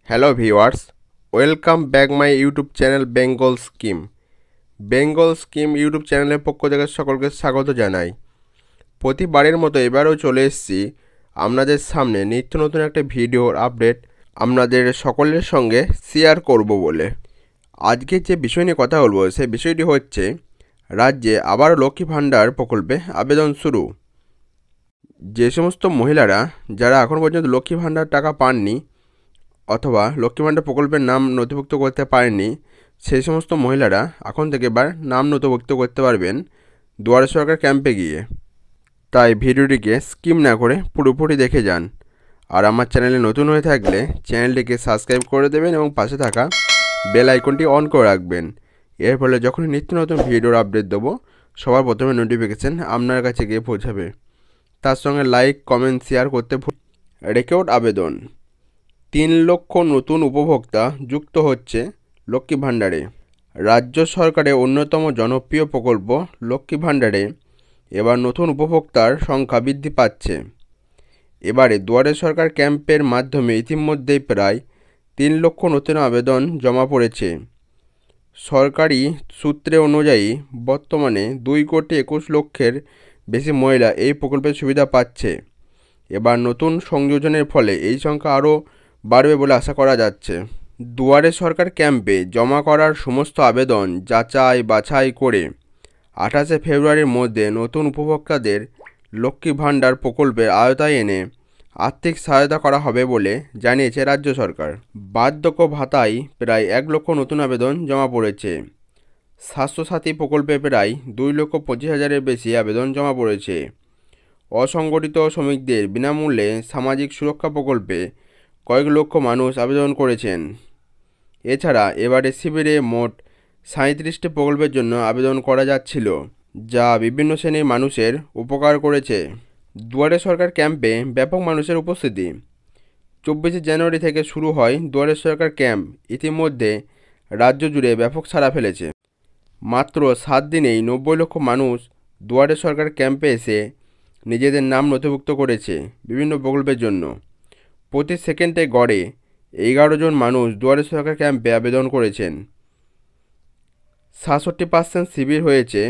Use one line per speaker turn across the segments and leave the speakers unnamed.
Hello viewers, welcome back my YouTube channel Bengal scheme YouTube চ্যানেলের পক্ষ থেকে সকলকে স্বাগত জানাই। প্রতিবারের মতো এবারেও চলে এসেছি আপনাদের সামনে নিত্য নতুন একটা ভিডিওর আপডেট আপনাদের সকলের সঙ্গে শেয়ার করব বলে। আজকে যে বিষয় নিয়ে কথা বলবো সেই বিষয়টি হচ্ছে রাজ্যে আবার লক্ষ্মী ভাণ্ডার প্রকল্পে আবেদন শুরু। যে সমস্ত মহিলারা যারা এখন পর্যন্ত লক্ষ্মী ভাণ্ডার টাকা পাননি অথবা লক্ষ্মী ভাণ্ডার প্রকল্পের নাম নথিভুক্ত করতে পারেননি, সেই সমস্ত মহিলারা এখন থেকে এবার নাম নথিভুক্ত করতে পারবেন দুয়ারে সরকার ক্যাম্পে গিয়ে। তাই ভিডিওটিকে স্কিপ না করে পুরোপুরি দেখে যান। আর আমার চ্যানেলে নতুন হয়ে থাকলে চ্যানেলটিকে সাবস্ক্রাইব করে দেবেন এবং পাশে থাকা বেল আইকনটি অন করে রাখবেন। এর ফলে যখনই নিত্য নতুন ভিডিওর আপডেট দেবো সবার প্রথমে নোটিফিকেশান আপনার কাছে গিয়ে পৌঁছাবে। তার সঙ্গে লাইক, কমেন্ট, শেয়ার করতে রেকর্ড আবেদন 3 লক্ষ নতুন উপভোক্তা যুক্ত হচ্ছে লক্ষ্মী ভাণ্ডারে। রাজ্য সরকারের অন্যতম জনপ্রিয় প্রকল্প লক্ষ্মী ভাণ্ডারে এবার নতুন উপভোক্তার সংখ্যা বৃদ্ধি পাচ্ছে। এবারে দুয়ারে সরকার ক্যাম্পের মাধ্যমে ইতিমধ্যেই প্রায় 3 লক্ষ নতুন আবেদন জমা পড়েছে। সরকারি সূত্রে অনুযায়ী বর্তমানে 2,21,00,000-এর বেশি মহিলা এই প্রকল্পের সুবিধা পাচ্ছে। এবার নতুন সংযোজনের ফলে এই সংখ্যা আরও বাড়বে বলে আশা করা যাচ্ছে। দুয়ারে সরকার ক্যাম্পে জমা করার সমস্ত আবেদন যাচাই বাছাই করে 28শে ফেব্রুয়ারির মধ্যে নতুন উপভোক্তাদের লক্ষ্মী ভাণ্ডার প্রকল্পের আওতায় এনে আর্থিক সহায়তা করা হবে বলে জানিয়েছে রাজ্য সরকার। বার্ধক্য ভাতায় প্রায় 1 লক্ষ নতুন আবেদন জমা পড়েছে। স্বাস্থ্যসাথী প্রকল্পে প্রায় 2,25,000-এর বেশি আবেদন জমা পড়েছে। অসংগঠিত শ্রমিকদের বিনামূল্যে সামাজিক সুরক্ষা প্রকল্পে কয়েক লক্ষ মানুষ আবেদন করেছেন। এছাড়া এবারে শিবিরে মোট 37টি প্রকল্পের জন্য আবেদন করা যাচ্ছিল, যা বিভিন্ন শ্রেণীর মানুষের উপকার করেছে। দুয়ারে সরকার ক্যাম্পে ব্যাপক মানুষের উপস্থিতি। 24শে জানুয়ারি থেকে শুরু হয় দুয়ারে সরকার ক্যাম্প। ইতিমধ্যে রাজ্য জুড়ে ব্যাপক সাড়া ফেলেছে। মাত্র 7 দিনেই 90 লক্ষ মানুষ দুয়ারে সরকার ক্যাম্পে এসে নিজেদের নাম নথিভুক্ত করেছে বিভিন্ন প্রকল্পের জন্য। প্রতি সেকেন্ডে গড়ে 11 জন মানুষ দুয়ারে সরকার ক্যাম্পে আবেদন করেছেন। 67% শিবির হয়েছে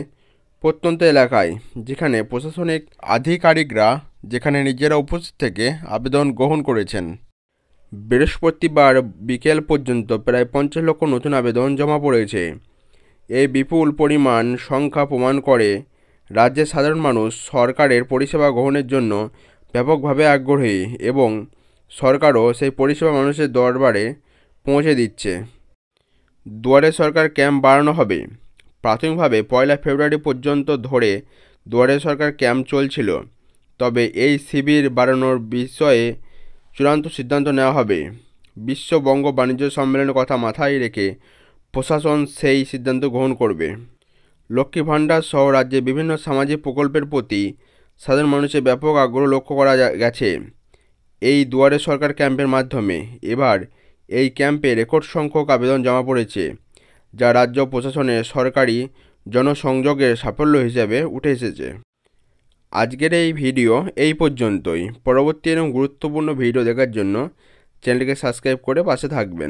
প্রত্যন্ত এলাকায়, যেখানে প্রশাসনিক আধিকারিকরা নিজেরা উপস্থিত থেকে আবেদন গ্রহণ করেছেন। বৃহস্পতিবার বিকেল পর্যন্ত প্রায় 50 লক্ষ নতুন আবেদন জমা পড়েছে। এই বিপুল পরিমাণ সংখ্যা প্রমাণ করে রাজ্যের সাধারণ মানুষ সরকারের পরিষেবা গ্রহণের জন্য ব্যাপকভাবে আগ্রহী এবং সরকারও সেই পরিষেবা মানুষের দরবারে পৌঁছে দিচ্ছে। দুয়ারে সরকার ক্যাম্প বাড়ানো হবে। প্রাথমিকভাবে 1 ফেব্রুয়ারি পর্যন্ত ধরে দুয়ারে সরকার ক্যাম্প চলছিল, তবে এই শিবির বাড়ানোর বিষয়ে চূড়ান্ত সিদ্ধান্ত নেওয়া হবে। বিশ্ব বঙ্গ বাণিজ্য সম্মেলনের কথা মাথায় রেখে প্রশাসন সেই সিদ্ধান্ত গ্রহণ করবে। লক্ষ্মী ভাণ্ডার সহ রাজ্যে বিভিন্ন সামাজিক প্রকল্পের প্রতি সাধারণ মানুষের ব্যাপক আগ্রহ লক্ষ্য করা গেছে এই দুয়ারে সরকার ক্যাম্পের মাধ্যমে। এবার এই ক্যাম্পে রেকর্ড সংখ্যক আবেদন জমা পড়েছে, যা রাজ্য প্রশাসনের সরকারি জনসংযোগের সাফল্য হিসেবে উঠে এসেছে। আজকের এই ভিডিও এই পর্যন্তই। পরবর্তী এবং গুরুত্বপূর্ণ ভিডিও দেখার জন্য চ্যানেলটিকে সাবস্ক্রাইব করে পাশে থাকবেন।